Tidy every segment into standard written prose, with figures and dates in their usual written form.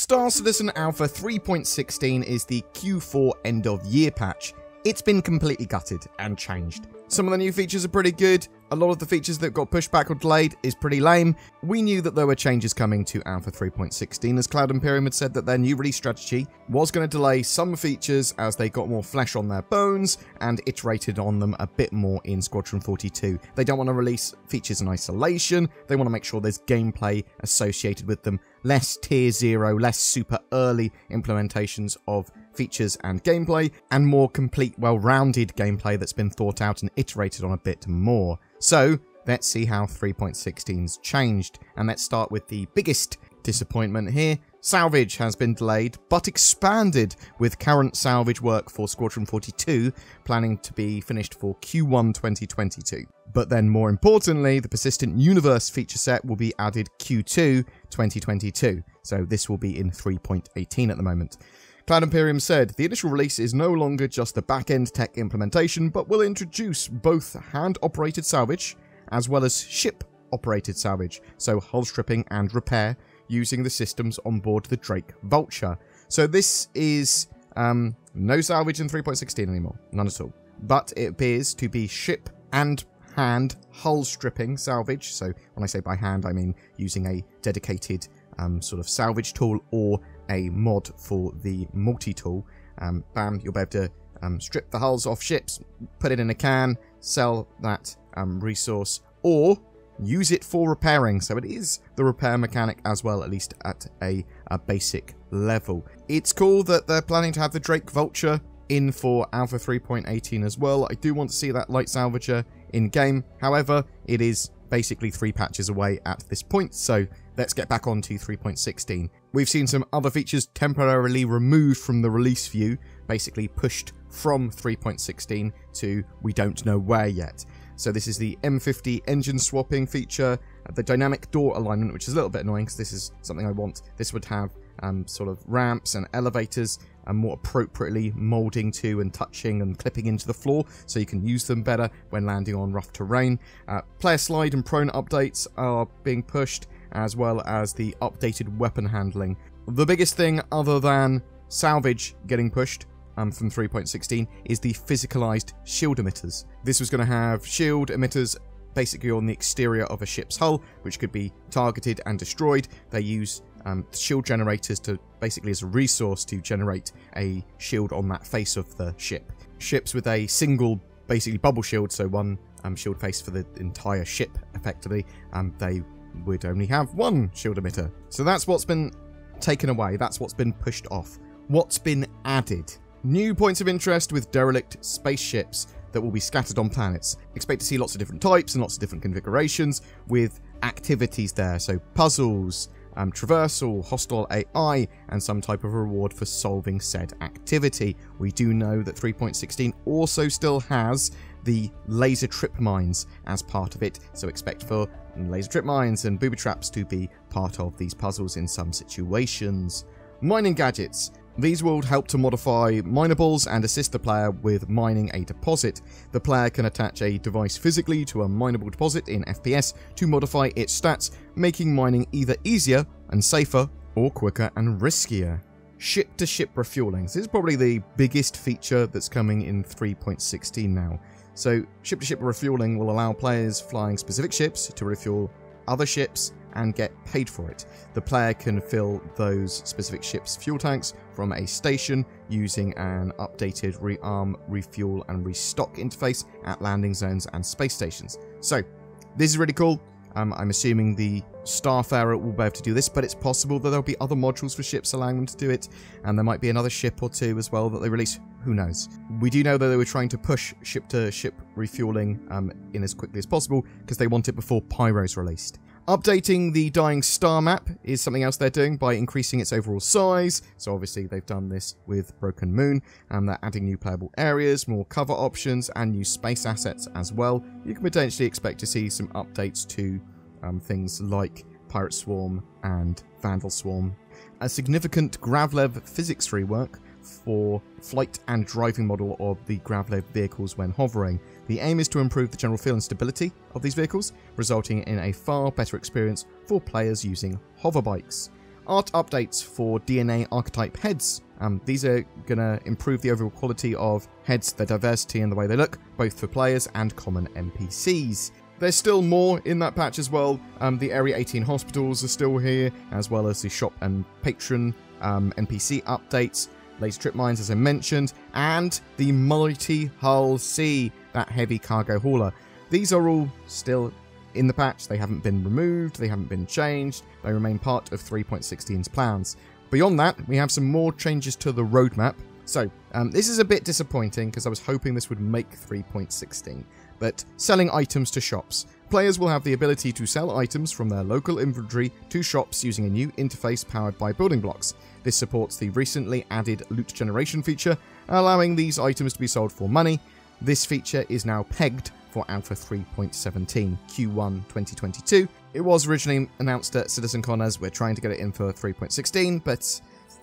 Star Citizen Alpha 3.16 is the Q4 end of year patch. It's been completely gutted and changed. Some of the new features are pretty good. A lot of the features that got pushed back or delayed is pretty lame. We knew that there were changes coming to Alpha 3.16 as Cloud Imperium had said that their new release strategy was going to delay some features as they got more flesh on their bones and iterated on them a bit more in Squadron 42. They don't want to release features in isolation. They want to make sure there's gameplay associated with them. Less tier 0, less super early implementations of features and gameplay, and more complete, well-rounded gameplay that's been thought out and iterated on a bit more. So, let's see how 3.16's changed, and let's start with the biggest disappointment here. Salvage has been delayed, but expanded, with current salvage work for Squadron 42 planning to be finished for Q1 2022. But then, more importantly, the Persistent Universe feature set will be added Q2 2022, so this will be in 3.18 at the moment. Cloud Imperium said, the initial release is no longer just the back-end tech implementation, but will introduce both hand-operated salvage, as well as ship-operated salvage, so hull stripping and repair, using the systems on board the Drake Vulture. So this is no salvage in 3.16 anymore, none at all. But it appears to be ship and hand hull stripping salvage, so when I say by hand, I mean using a dedicated sort of salvage tool or a mod for the multi-tool. Bam, you'll be able to strip the hulls off ships, put it in a can, sell that resource, or use it for repairing. So it is the repair mechanic as well, at least at a basic level. It's cool that they're planning to have the Drake Vulture in for Alpha 3.18 as well. I do want to see that light salvager in-game. However, it is basically 3 patches away at this point, so let's get back on to 3.16. We've seen some other features temporarily removed from the release view, basically pushed from 3.16 to we don't know where yet. So this is the M50 engine swapping feature, the dynamic door alignment, which is a little bit annoying because this is something I want. This would have sort of ramps and elevators and more appropriately molding to and touching and clipping into the floor so you can use them better when landing on rough terrain. Player slide and prone updates are being pushed, as well as the updated weapon handling. The biggest thing other than salvage getting pushed from 3.16 is the physicalized shield emitters. This was going to have shield emitters basically on the exterior of a ship's hull, which could be targeted and destroyed. They use shield generators to basically as a resource to generate a shield on that face of the ship. Ships with a single basically bubble shield, so one shield face for the entire ship effectively, they would only have one shield emitter. So that's what's been taken away, that's what's been pushed off. What's been added? New points of interest with derelict spaceships that will be scattered on planets. Expect to see lots of different types and lots of different configurations with activities there, so puzzles, traversal, hostile AI, and some type of reward for solving said activity. We do know that 3.16 also still has the laser trip mines as part of it, so expect for laser trip mines and booby traps to be part of these puzzles in some situations. Mining gadgets. These will help to modify minables and assist the player with mining a deposit. The player can attach a device physically to a mineable deposit in FPS to modify its stats, making mining either easier and safer or quicker and riskier. Ship-to-ship refueling. This is probably the biggest feature that's coming in 3.16 now. So ship-to-ship refueling will allow players flying specific ships to refuel other ships and get paid for it. The player can fill those specific ships' fuel tanks from a station using an updated rearm, refuel and restock interface at landing zones and space stations. So this is really cool. I'm assuming the Starfarer will be able to do this, but it's possible that there'll be other modules for ships allowing them to do it, and there might be another ship or two as well that they release. Who knows? We do know that they were trying to push ship-to-ship refueling in as quickly as possible because they want it before Pyro's released. Updating the Dying Star map is something else they're doing by increasing its overall size. So obviously they've done this with Broken Moon, and they're adding new playable areas, more cover options, and new space assets as well. You can potentially expect to see some updates to things like Pirate Swarm and Vandal Swarm. A significant Gravlev physics rework for flight and driving model of the Gravlev vehicles when hovering. The aim is to improve the general feel and stability of these vehicles, resulting in a far better experience for players using hover bikes. art updates for DNA archetype heads. These are going to improve the overall quality of heads, their diversity and the way they look, both for players and common NPCs. There's still more in that patch as well. The Area 18 hospitals are still here, as well as the shop and patron NPC updates, laser trip mines as I mentioned, and the Mighty Hull C, that heavy cargo hauler. These are all still in the patch. They haven't been removed, they haven't been changed, they remain part of 3.16's plans. Beyond that, we have some more changes to the roadmap. So, this is a bit disappointing because I was hoping this would make 3.16. But selling items to shops. Players will have the ability to sell items from their local inventory to shops using a new interface powered by building blocks. This supports the recently added loot generation feature, allowing these items to be sold for money. This feature is now pegged for Alpha 3.17 Q1 2022. It was originally announced at CitizenCon as we're trying to get it in for 3.16, but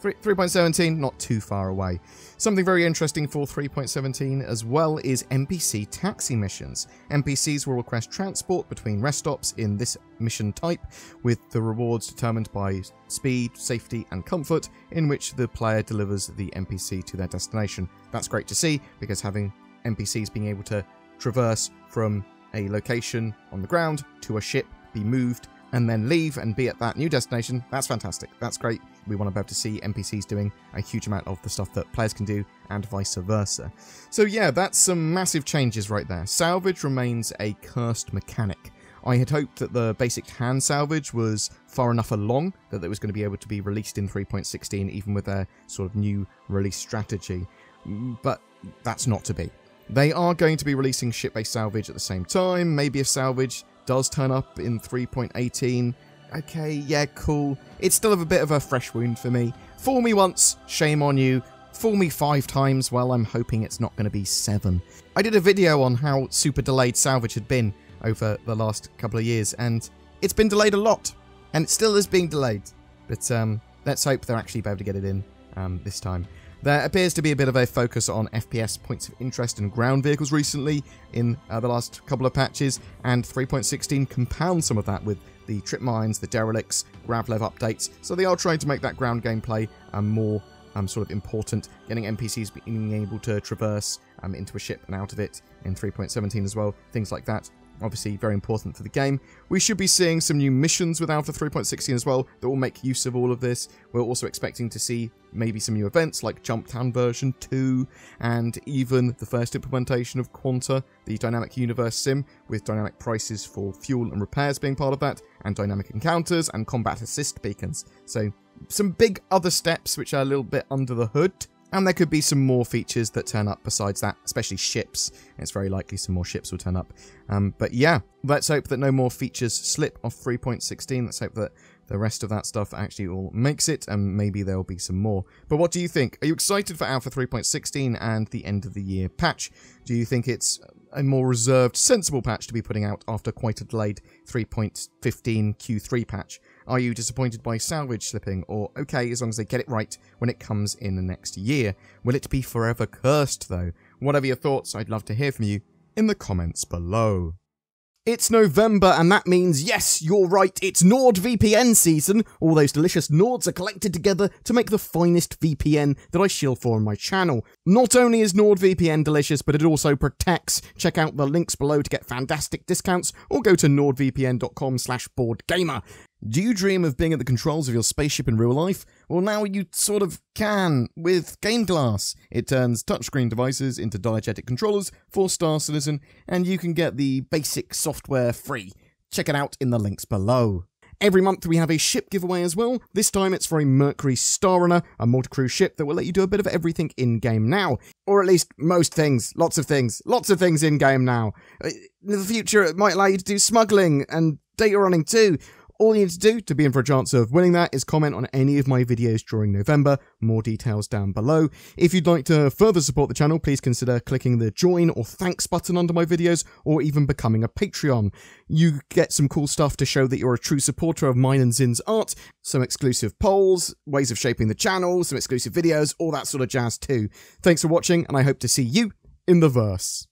3.17 not too far away. Something very interesting for 3.17 as well is NPC taxi missions. NPCs will request transport between rest stops in this mission type, with the rewards determined by speed, safety and comfort, in which the player delivers the NPC to their destination. That's great to see, because having NPCs being able to traverse from a location on the ground to a ship, be moved, and then leave and be at that new destination, that's fantastic. That's great. We want to be able to see NPCs doing a huge amount of the stuff that players can do, and vice versa. So yeah, that's some massive changes right there. Salvage remains a cursed mechanic. I had hoped that the basic hand salvage was far enough along that it was going to be able to be released in 3.16, even with their sort of new release strategy. But that's not to be. They are going to be releasing ship-based salvage at the same time. Maybe if salvage does turn up in 3.18, okay, yeah, cool. It's still a bit of a fresh wound for me. Fool me once, shame on you. Fool me 5 times, well, I'm hoping it's not going to be 7. I did a video on how super delayed salvage had been over the last couple of years, and it's been delayed a lot, and it still is being delayed. But let's hope they'll actually be able to get it in this time. There appears to be a bit of a focus on FPS points of interest and ground vehicles recently in the last couple of patches, and 3.16 compounds some of that with the trip mines, the derelicts, gravlev updates, so they are trying to make that ground gameplay more sort of important, getting NPCs being able to traverse into a ship and out of it in 3.17 as well, things like that. Obviously very important for the game. We should be seeing some new missions with Alpha 3.16 as well that will make use of all of this. We're also expecting to see maybe some new events like Jumptown version 2, and even the first implementation of Quanta, the dynamic universe sim, with dynamic prices for fuel and repairs being part of that, and dynamic encounters and combat assist beacons. So some big other steps which are a little bit under the hood. And there could be some more features that turn up besides that, especially ships. It's very likely some more ships will turn up. But yeah, let's hope that no more features slip off 3.16. Let's hope that the rest of that stuff actually all makes it, and maybe there'll be some more. But what do you think? Are you excited for Alpha 3.16 and the end of the year patch? Do you think it's a more reserved, sensible patch to be putting out after quite a delayed 3.15 Q3 patch? Are you disappointed by salvage slipping, or okay as long as they get it right when it comes in the next year? Will it be forever cursed though? Whatever your thoughts, I'd love to hear from you in the comments below. It's November, and that means, yes, you're right, it's NordVPN season. All those delicious Nords are collected together to make the finest VPN that I shill for on my channel. Not only is NordVPN delicious, but it also protects. Check out the links below to get fantastic discounts, or go to nordvpn.com/BoredGamer. Do you dream of being at the controls of your spaceship in real life? Well, now you sort of can with Game Glass. It turns touchscreen devices into diegetic controllers for Star Citizen, and you can get the basic software free. Check it out in the links below. Every month we have a ship giveaway as well. This time it's for a Mercury Starrunner, a multi-crew ship that will let you do a bit of everything in-game now. Or at least most things. Lots of things in-game now. In the future it might allow you to do smuggling and data running too. All you need to do to be in for a chance of winning that is comment on any of my videos during November. More details down below. If you'd like to further support the channel, please consider clicking the join or thanks button under my videos, or even becoming a Patreon. You get some cool stuff to show that you're a true supporter of mine and Zin's art, some exclusive polls, ways of shaping the channel, some exclusive videos, all that sort of jazz too. Thanks for watching, and I hope to see you in the verse.